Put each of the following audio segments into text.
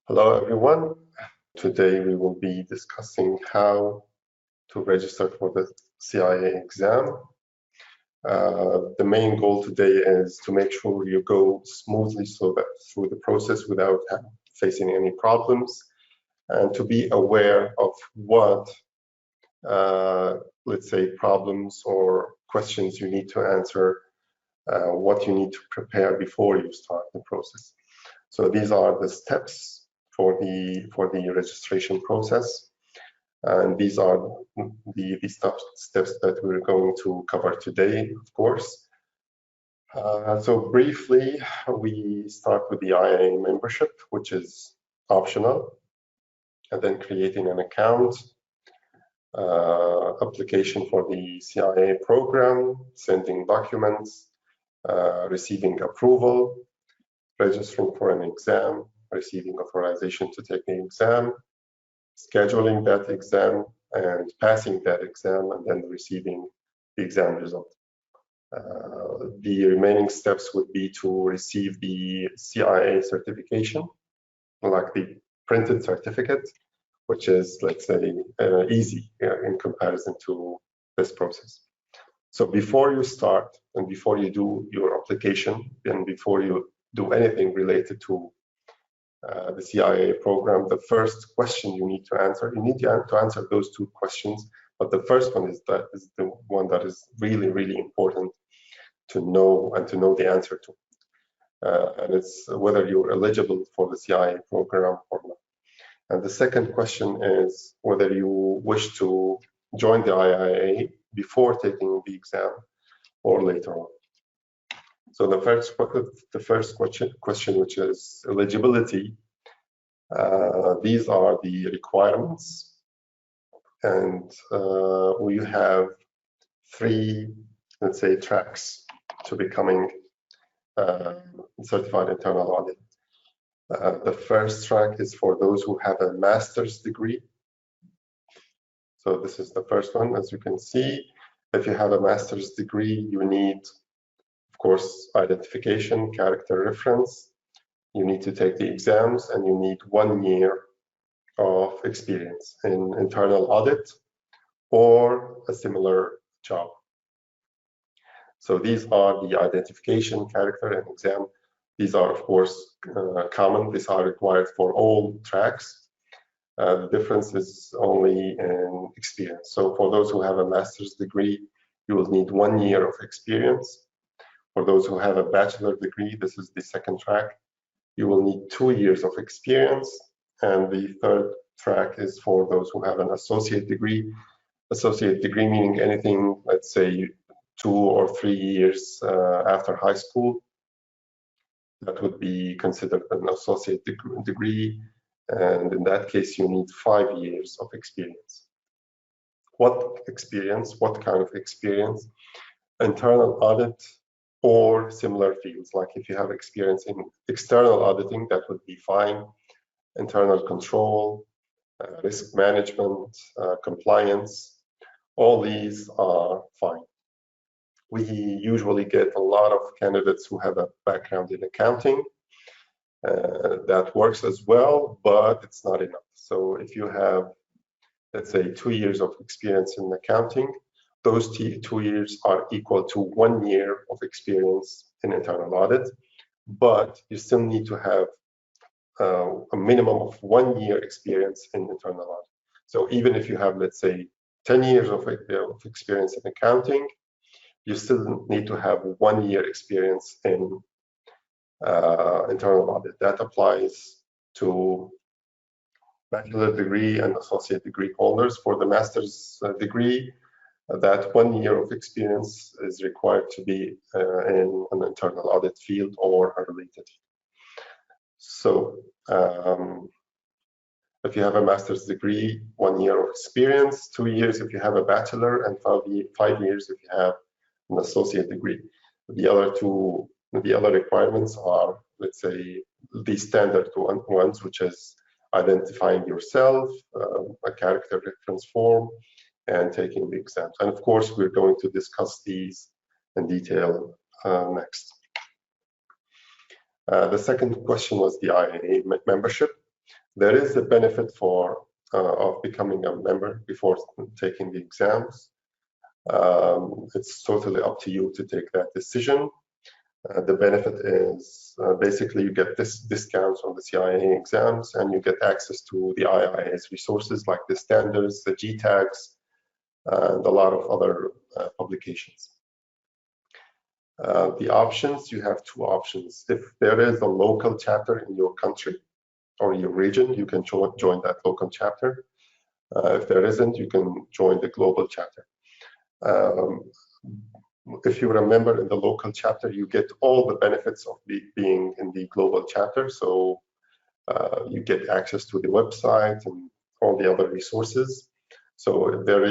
Hello everyone. Today we will be discussing how to register for the CIA exam. The main goal today is to make sure you go smoothly through the process without facing any problems, and to be aware of what, let's say, problems or questions you need to answer, what you need to prepare before you start the process. So these are the steps for the registration process, and these are the steps that we're going to cover today, of course. So briefly, we start with the IA membership, which is optional, and then creating an account, application for the CIA program, sending documents, receiving approval, registering for an exam, receiving authorization to take the exam, scheduling that exam, and passing that exam, and then receiving the exam result. The remaining steps would be to receive the CIA certification, like the printed certificate, which is, let's say, easy in comparison to this process. So before you start and before you do your application and before you do anything related to the CIA program, the first question you need to answer those two questions, but the first one is the one that is really important to know and to know the answer to, and it's whether you're eligible for the CIA program or not. And the second question is whether you wish to join the IIA before taking the exam or later on. So the first question, which is eligibility, these are the requirements, and we have three, let's say, tracks to becoming certified internal audit. The first track is for those who have a master's degree. So this is the first one. As you can see, if you have a master's degree, you need, of course, identification, character reference. You need to take the exams, and you need 1 year of experience in internal audit or a similar job. So these are the identification, character, and exam. These are, of course, common. These are required for all tracks. The difference is only in experience. So for those who have a master's degree, you will need 1 year of experience. For those who have a bachelor degree, this is the second track, you will need 2 years of experience. And the third track is for those who have an associate degree. Associate degree meaning anything, let's say, 2 or 3 years after high school. That would be considered an associate degree. And in that case, you need 5 years of experience. What experience? What kind of experience? Internal audit or similar fields. Like if you have experience in external auditing, that would be fine. Internal control, risk management, compliance, all these are fine. We usually get a lot of candidates who have a background in accounting. That works as well, but it's not enough. So if you have, let's say, 2 years of experience in accounting, those 2 years are equal to 1 year of experience in internal audit, but you still need to have a minimum of 1 year experience in internal audit. So even if you have, let's say, 10 years of experience in accounting, you still need to have 1 year experience in internal audit. That applies to bachelor degree and associate degree holders. For the master's degree, that 1 year of experience is required to be in an internal audit field or a related field. So if you have a master's degree, 1 year of experience, 2 years if you have a bachelor, and 5 years if you have an associate degree. The other requirements are, let's say, the standard ones, which is identifying yourself, a character reference form, and taking the exams. And of course, we're going to discuss these in detail next. The second question was the IIA membership. There is a benefit of becoming a member before taking the exams. It's totally up to you to take that decision. The benefit is basically you get this discounts on the CIA exams, and you get access to the IIA's resources like the standards, the G tags, and a lot of other publications. The options, you have two options. If there is a local chapter in your country or your region, you can join that local chapter. If there isn't, you can join the global chapter. If you're a member in the local chapter, you get all the benefits of being in the global chapter. So you get access to the website and all the other resources. So if they're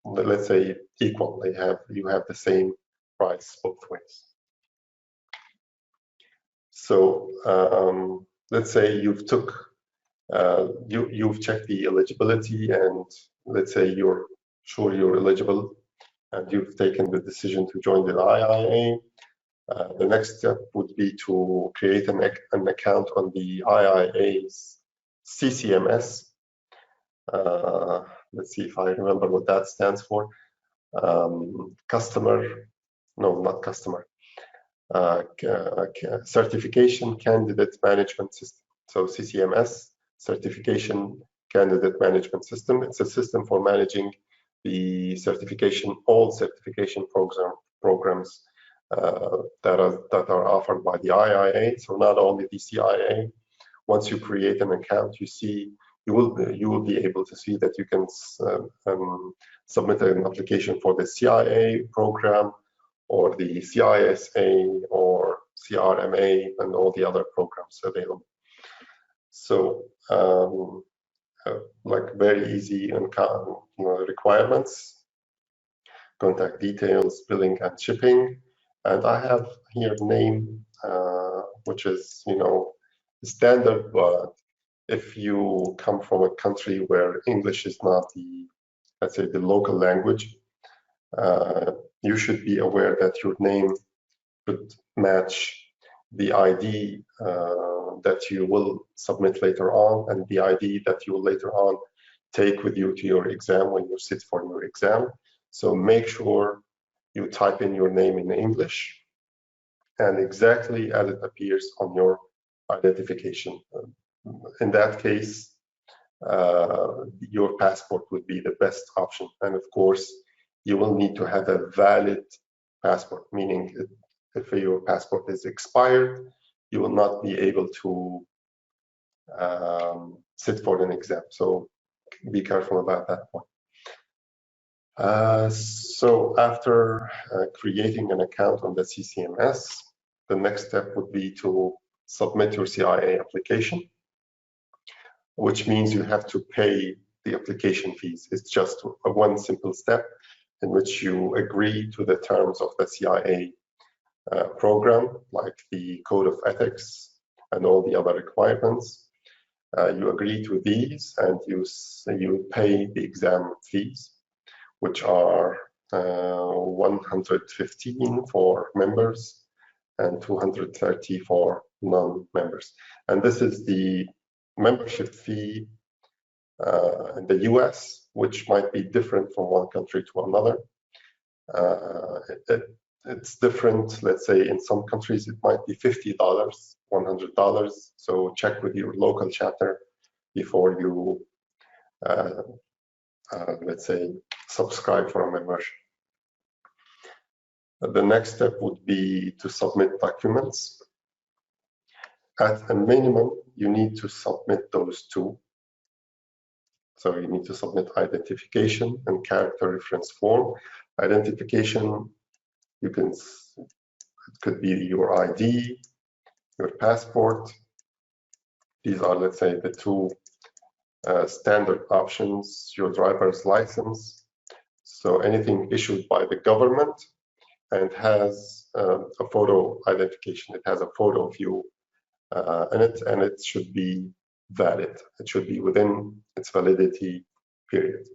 let's say equal, you have the same price both ways. So let's say you've checked the eligibility, and let's say you're sure you're eligible, and you've taken the decision to join the IIA. The next step would be to create an account on the IIA's CCMS. Let's see if I remember what that stands for. Certification Candidate Management System. So CCMS, Certification Candidate Management System. It's a system for managing the all certification programs that are offered by the IIA. So not only the CIA. Once you create an account, you will be able to see that you can submit an application for the CIA program, or the CISA, or CRMA, and all the other programs available. So like very easy and requirements, contact details, billing and shipping. And I have here name, which is standard, but if you come from a country where English is not let's say the local language, you should be aware that your name should match the ID that you will submit later on, and the ID that you will later on take with you to your exam when you sit for your exam. So make sure you type in your name in English and exactly as it appears on your identification. In that case, your passport would be the best option. And of course, you will need to have a valid passport, meaning if your passport is expired, you will not be able to sit for an exam. So be careful about that one. So after creating an account on the CCMS, the next step would be to submit your CIA application, which means you have to pay the application fees. It's just one simple step in which you agree to the terms of the CIA program, like the code of ethics and all the other requirements. You agree to these, and you pay the exam fees, which are 115 for members and 230 for non-members. And this is the membership fee in the US, which might be different from one country to another. It's different. Let's say in some countries it might be $50, $100. So check with your local chapter before you, let's say, subscribe for a membership. The next step would be to submit documents. At a minimum, you need to submit those two. So you need to submit identification and character reference form. Identification, it could be your ID, your passport. These are, let's say, the two standard options, your driver's license. So anything issued by the government and has a photo identification. It has a photo of you in it, and it should be valid. It should be within its validity period.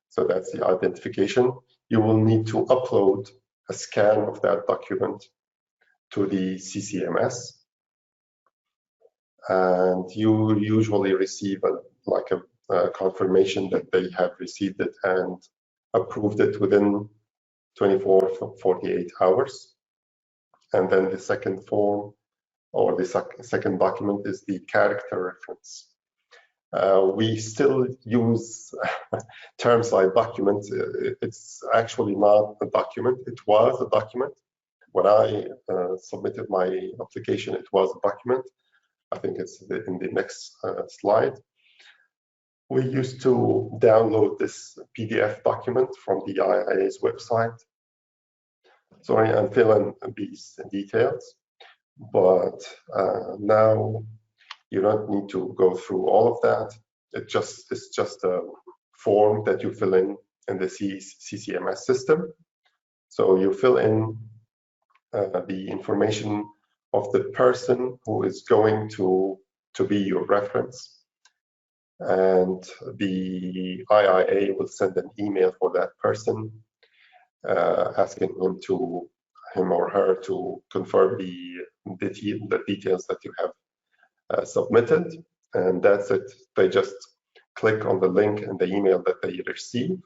So that's the identification. You will need to upload a scan of that document to the CCMS. and you usually receive a confirmation that they have received it and approved it within 24 to 48 hours. And then the second form, or the second document, is the character reference. We still use terms like document. It's actually not a document. It was a document. When I submitted my application, it was a document. I think it's in the next slide. We used to download this PDF document from the IIA's website. Sorry, and fill in these details. But now you don't need to go through all of that. It's just a form that you fill in the CCMS system. So you fill in the information of the person who is going to be your reference, and the IIA will send an email for that person asking him or her to confirm the details that you have submitted, and that's it. They just click on the link in the email that they receive,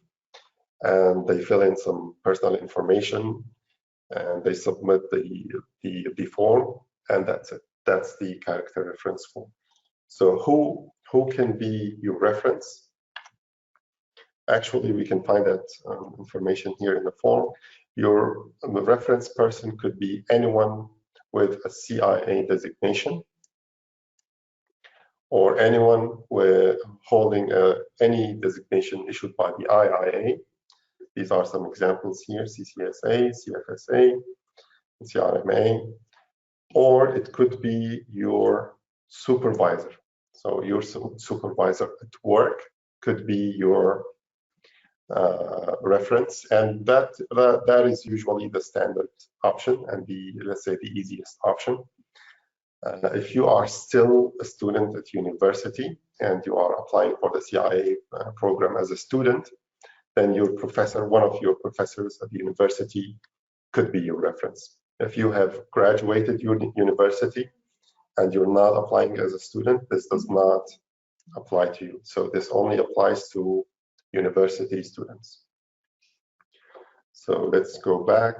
and they fill in some personal information, and they submit the form, and that's it. That's the character reference form. So who can be your reference? Actually, we can find that information here in the form. Your reference person could be anyone with a CIA designation, or anyone holding any designation issued by the IIA. These are some examples here: CCSA, CFSA, CRMA, or it could be your supervisor. So your supervisor at work could be your reference, and that is usually the standard option and let's say the easiest option. If you are still a student at university and you are applying for the CIA program as a student, then your professor, one of your professors at the university, could be your reference. If you have graduated your university and you're not applying as a student, this does not apply to you. So this only applies to university students. So let's go back.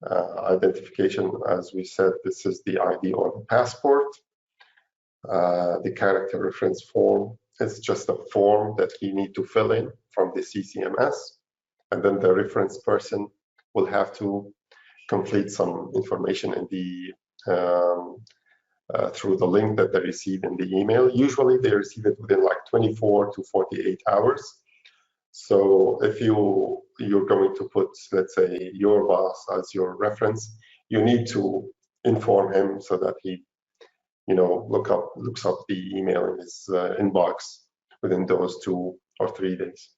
Identification, as we said, this is the ID or the passport. The character reference form is just a form that you need to fill in from the CCMS, and then the reference person will have to complete some information in the through the link that they receive in the email. Usually they receive it within like 24 to 48 hours. So if you're going to put, let's say, your boss as your reference, you need to inform him so that he, looks up the email in his inbox within those 2 or 3 days.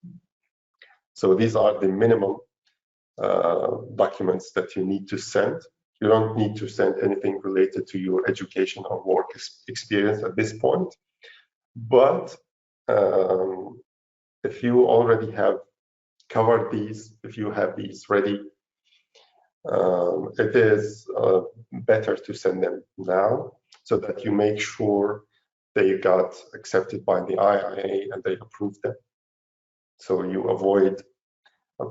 So these are the minimum documents that you need to send. You don't need to send anything related to your education or work experience at this point. But if you already have covered these, if you have these ready, it is better to send them now so that you make sure they got accepted by the IIA and they approved them. So you avoid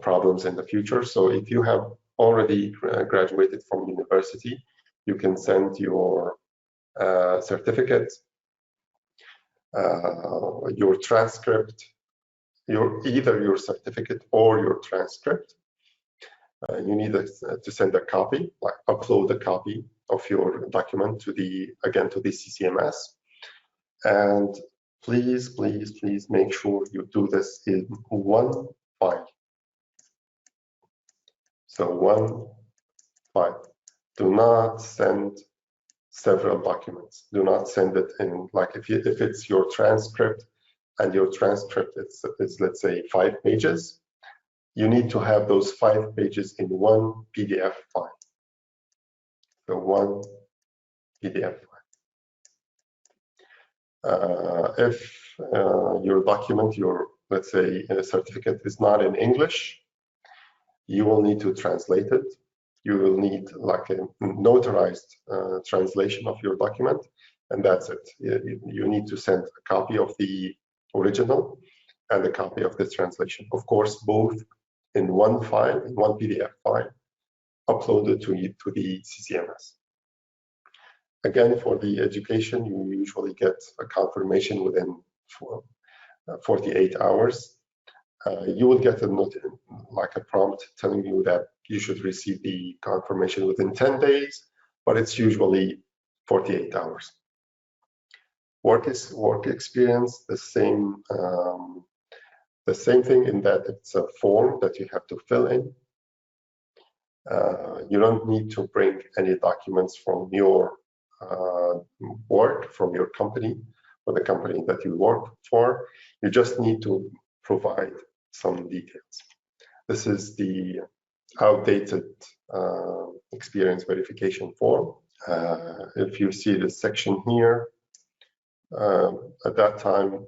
problems in the future. So if you have already graduated from university, you can send your certificate, your transcript, either your certificate or your transcript. You need to send a copy, like upload a copy of your document to the CCMS. And please make sure you do this in one file. So one file. Do not send several documents. Do not send it in, like if it's your transcript and your transcript is let's say 5 pages, you need to have those 5 pages in one PDF file. So one PDF file. If your document, let's say certificate is not in English, you will need to translate it. You will need like a notarized translation of your document. and that's it. You need to send a copy of the original and a copy of the translation. Of course, both in one file, in one PDF file, uploaded to the CCMS. Again, for the education, you usually get a confirmation within 48 hours. You will get a note, like a prompt telling you that you should receive the confirmation within 10 days, but it's usually 48 hours. Work experience, the same thing in that it's a form that you have to fill in. You don't need to bring any documents from your work, from your company, or the company that you work for. You just need to provide some details. This is the outdated experience verification form. If you see the section here, at that time,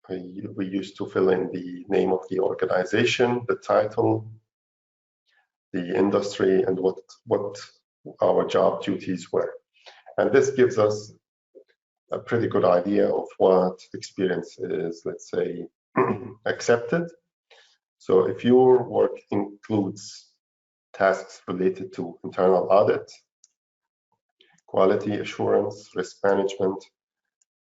we used to fill in the name of the organization, the title, the industry, and what our job duties were. And this gives us a pretty good idea of what experience is, let's say, accepted. So if your work includes tasks related to internal audit, quality assurance, risk management,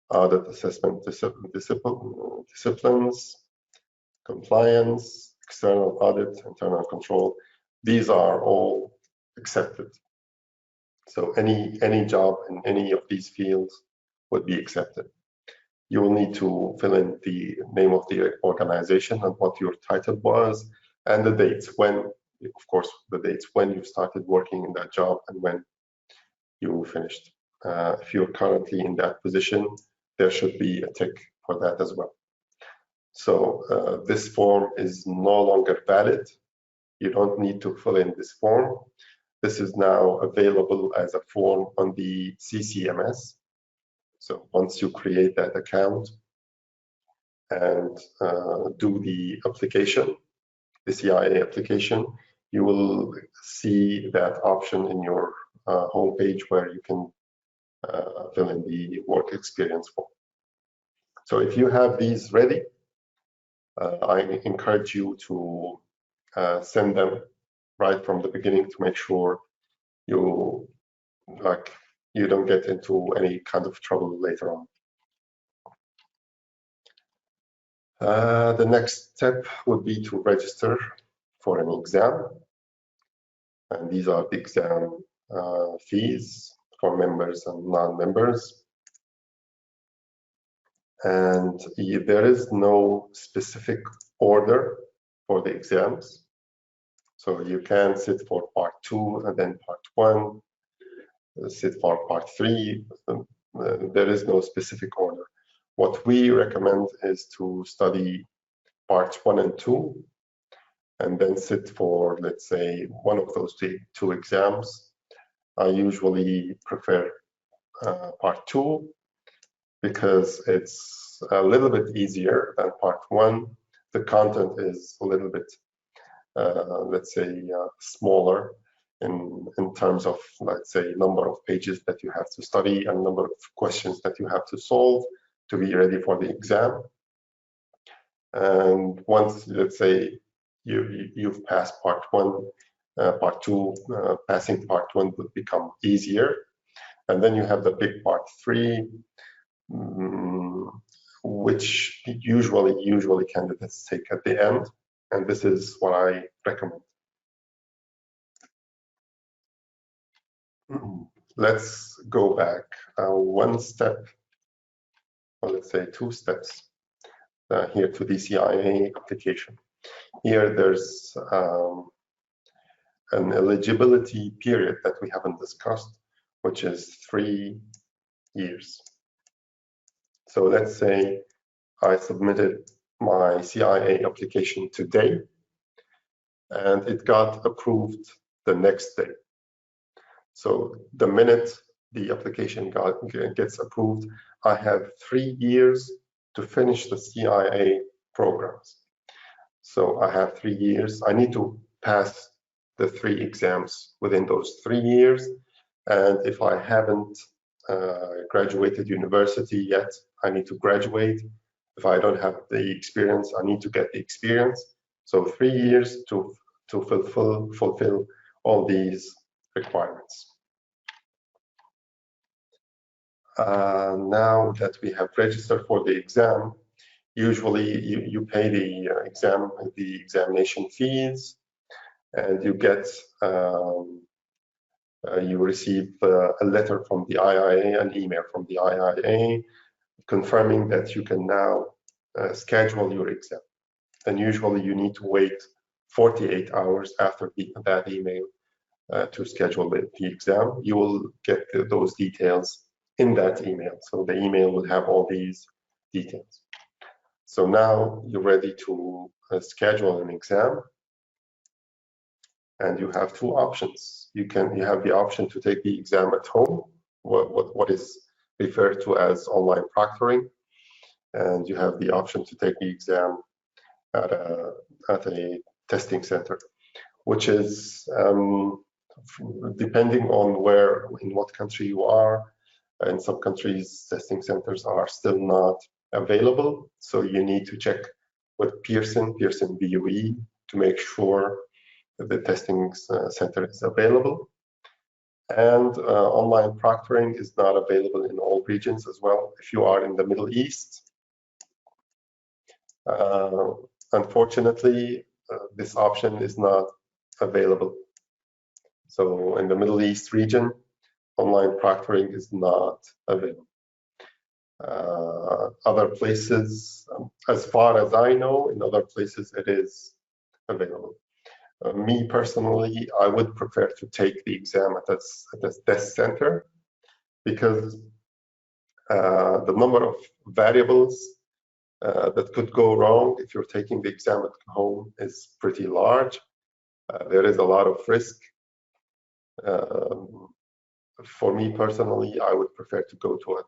audit assessment disciplines, compliance, external audit, internal control, these are all accepted. So any job in any of these fields would be accepted. You will need to fill in the name of the organization and what your title was, and the dates when, of course, the dates when you started working in that job and when you finished. If you're currently in that position, there should be a tick for that as well. So this form is no longer valid. You don't need to fill in this form. This is now available as a form on the CCMS. So once you create that account and do the application, the CIA application, you will see that option in your homepage where you can fill in the work experience form. So if you have these ready, I encourage you to send them right from the beginning to make sure you don't get into any kind of trouble later on. The next step would be to register for an exam, and these are the exam fees for members and non-members. And there is no specific order for the exams. So you can sit for part 2 and then part 1, sit for part 3. There is no specific order. What we recommend is to study parts 1 and 2, and then sit for, let's say, one of those two exams. I usually prefer part 2 because it's a little bit easier than part 1. The content is a little bit, let's say, smaller in terms of, let's say, number of pages that you have to study and number of questions that you have to solve to be ready for the exam. And once, let's say, you've passed part 1, part 2, passing part 1 would become easier. And then you have the big part 3, which usually candidates take at the end. And this is what I recommend. Let's go back one step, or let's say 2 steps here to the CIA application. Here there's an eligibility period that we haven't discussed, which is 3 years. So let's say I submitted my CIA application today and it got approved the next day. So the minute the application gets approved, I have 3 years to finish the CIA programs. So I have 3 years. I need to pass the 3 exams within those 3 years. And if I haven't graduated university yet, I need to graduate. If I don't have the experience, I need to get the experience. So 3 years to fulfill all these requirements. Now that we have registered for the exam, usually you pay the examination fees, and you get you receive a letter from the IIA, an email from the IIA, confirming that you can now schedule your exam. And usually you need to wait 48 hours after that email to schedule the exam. You will get those details in that email. So the email will have all these details. So now you're ready to schedule an exam, and you have two options. You have the option to take the exam at home, what is referred to as online proctoring, and you have the option to take the exam at a testing center, which is depending on in what country you are. In some countries, testing centers are still not available, so you need to check with Pearson BOE to make sure that the testing center is available. And online proctoring is not available in all regions as well. If you are in the Middle East, unfortunately, this option is not available. So in the Middle East region, online proctoring is not available. Other places, as far as I know, in other places it is available. Me personally, I would prefer to take the exam at a test center, because the number of variables that could go wrong if you're taking the exam at home is pretty large. There is a lot of risk. For me personally, I would prefer to go to a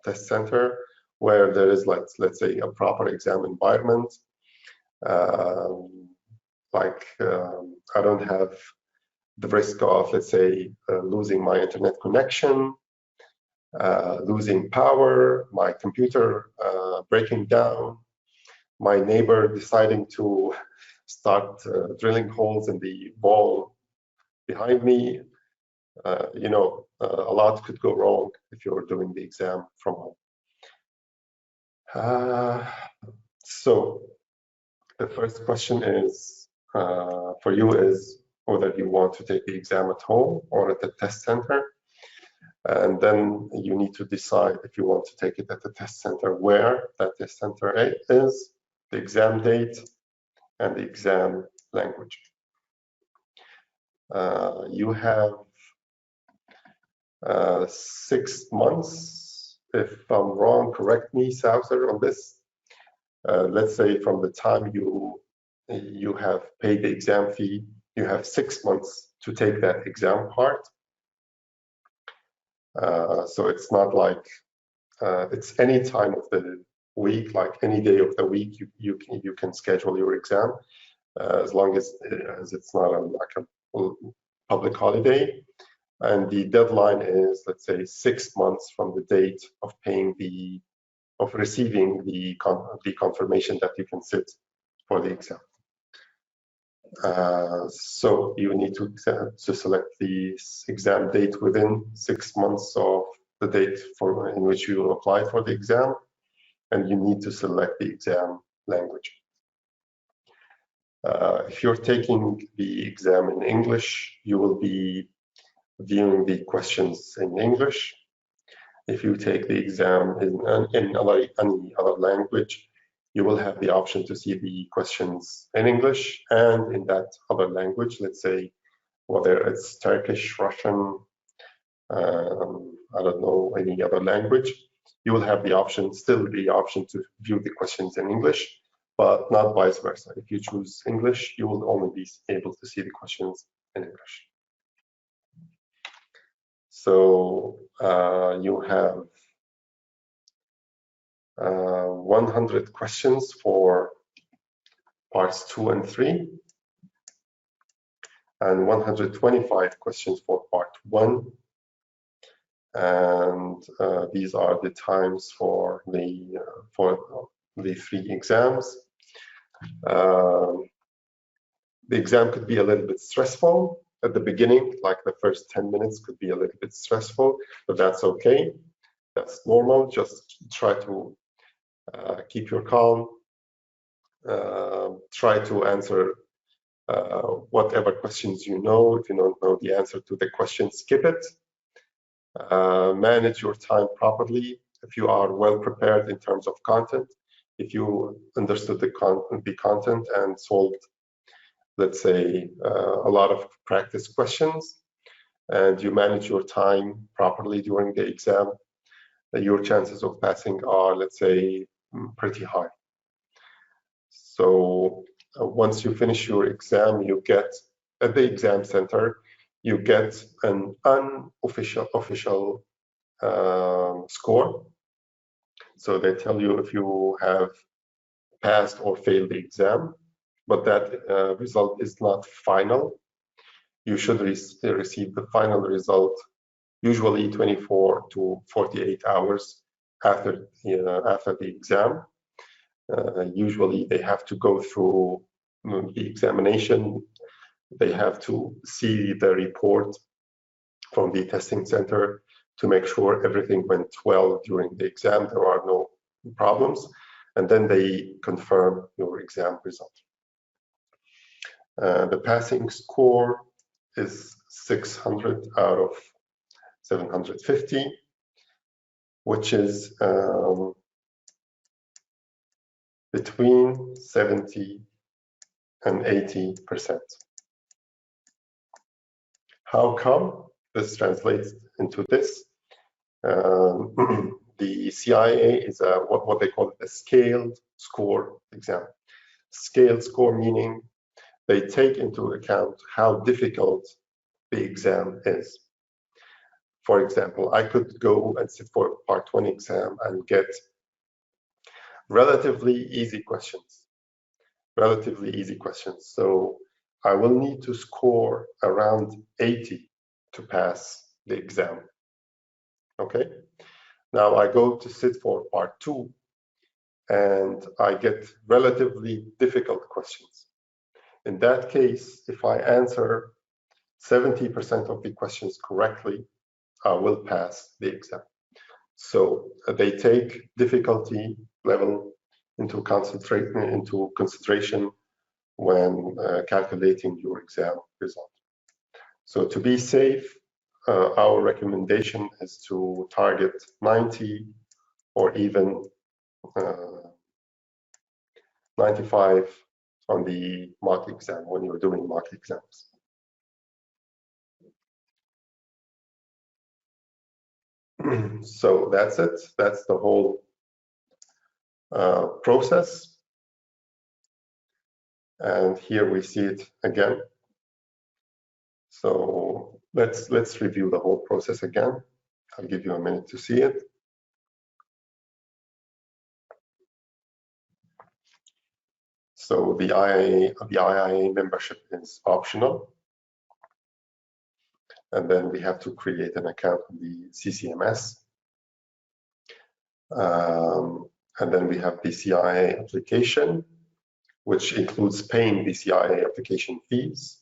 test center where there is, like, let's say, a proper exam environment. I don't have the risk of, let's say, losing my internet connection, losing power, my computer breaking down, my neighbor deciding to start drilling holes in the wall behind me. A lot could go wrong if you're doing the exam from home. So the first question is for you is whether you want to take the exam at home or at the test center. And then you need to decide if you want to take it at the test center, where that test center is, the exam date, and the exam language. You have 6 months. If I'm wrong, correct me, Saucer, on this. Let's say from the time you have paid the exam fee, you have 6 months to take that exam part. So it's not like it's any time of the week, like any day of the week, you can schedule your exam, as long as it's not like a public holiday. And the deadline is, let's say, 6 months from the date of receiving the confirmation that you can sit for the exam. So you need to select the exam date within 6 months of the date in which you applied for the exam, and you need to select the exam language. If you're taking the exam in English, you will be viewing the questions in English. If you take the exam in any other language, you will have the option to see the questions in English and in that other language, let's say, whether it's Turkish, Russian, I don't know, any other language. You will have still the option to view the questions in English, but not vice versa. If you choose English, you will only be able to see the questions in English. So you have 100 questions for parts 2 and 3, and 125 questions for part 1. and these are the times for the 3 exams. The exam could be a little bit stressful at the beginning, like the first 10 minutes could be a little bit stressful, but that's okay. That's normal. Just try to keep your calm. Try to answer whatever questions you know. If you don't know the answer to the question, skip it. Manage your time properly. If you are well prepared in terms of content, if you understood the content and solved, let's say, a lot of practice questions, and you manage your time properly during the exam, your chances of passing are, let's say, pretty high. So once you finish your exam, you get at the exam center, you get an unofficial score. So they tell you if you have passed or failed the exam, but that result is not final. You should receive the final result usually 24 to 48 hours after the exam. Usually they have to go through the examination. They have to see the report from the testing center to make sure everything went well during the exam, there are no problems, and then they confirm your exam result. The passing score is 600 out of 750, which is between 70 and 80%. How come this translates into this? The CIA is what they call a scaled score exam. Scaled score meaning they take into account how difficult the exam is. For example, I could go and sit for part 1 exam and get relatively easy questions. So I will need to score around 80 to pass the exam. Okay. Now I go to sit for part 2 and I get relatively difficult questions. In that case, if I answer 70% of the questions correctly, I will pass the exam. So they take difficulty level into consideration when calculating your exam result. So to be safe, our recommendation is to target 90 or even 95 on the mock exam when you're doing mock exams. So that's it. That's the whole process. And here we see it again. So let's review the whole process again. I'll give you a minute to see it. So the IIA membership is optional. And then we have to create an account on the CCMS. And then we have the CIA application, which includes paying the CIA application fees,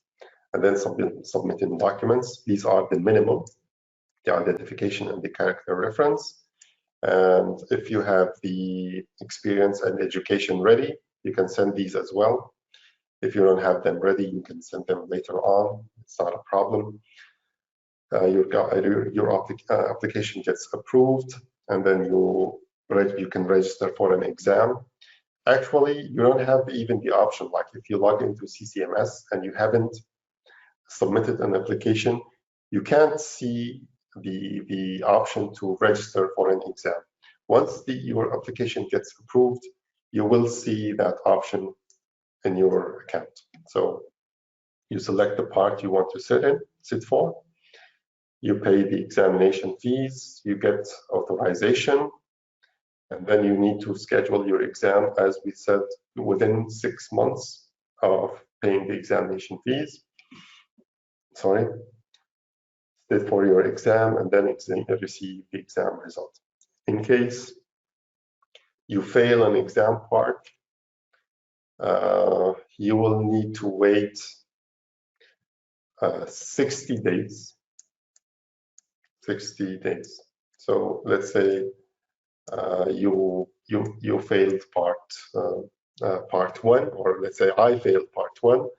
and then submitting documents. These are the minimum, the identification and the character reference. And if you have the experience and education ready, you can send these as well. If you don't have them ready, you can send them later on. It's not a problem. Your application gets approved, and then you can register for an exam. Actually, you don't have even the option, like if you log into CCMS and you haven't submitted an application, you can't see the option to register for an exam. Once your application gets approved, you will see that option in your account. So you select the part you want to sit for, you pay the examination fees, you get authorization, and then you need to schedule your exam, as we said, within 6 months of paying the examination fees. Sorry. sit for your exam, and then receive the exam result. In case you fail an exam part, you will need to wait 60 days. 60 days. So let's say you failed part 1, or let's say I failed part 1.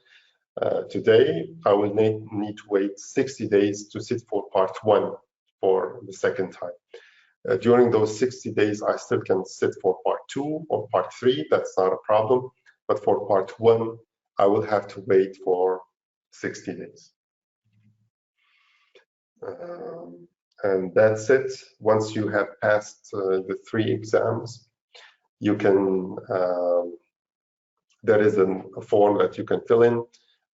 Today, I will need to wait 60 days to sit for part 1 for the second time. During those 60 days, I still can sit for part 2 or part 3. That's not a problem. But for part 1, I will have to wait for 60 days. And that's it. Once you have passed the 3 exams, you can, there is a form that you can fill in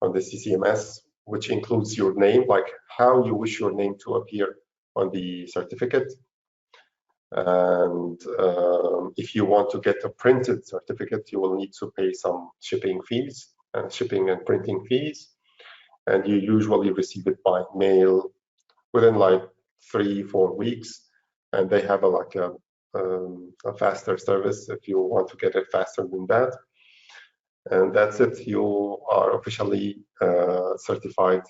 on the CCMS, which includes your name, like how you wish your name to appear on the certificate. And if you want to get a printed certificate, you will need to pay some shipping fees, shipping and printing fees. And you usually receive it by mail within like 3-4 weeks. And they have a faster service if you want to get it faster than that. And that's it. You are officially certified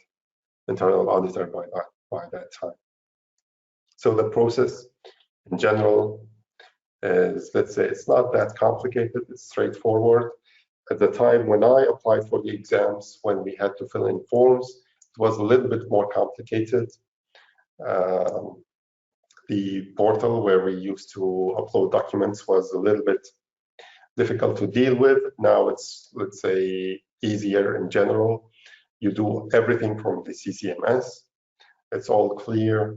internal auditor by that time. So the process in general is, let's say, it's not that complicated. It's straightforward. At the time when I applied for the exams, when we had to fill in forms, it was a little bit more complicated. The portal where we used to upload documents was a little bit difficult to deal with. Now it's, let's say, easier in general. You do everything from the CCMS. It's all clear.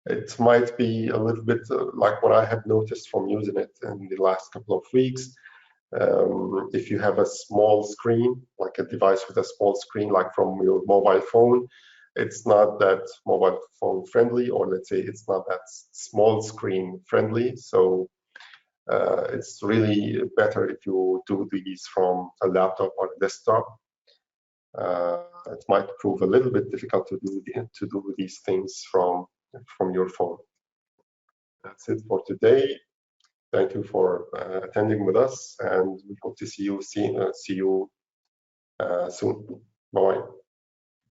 It might be a little bit like what I have noticed from using it in the last couple of weeks. If you have a small screen, like a device with a small screen, like from your mobile phone, it's not that mobile phone friendly, or let's say it's not that small screen friendly. So it's really better if you do these from a laptop or a desktop. It might prove a little bit difficult to do these things from your phone. That's it for today. Thank you for attending with us, and we hope to see you soon. Bye-bye.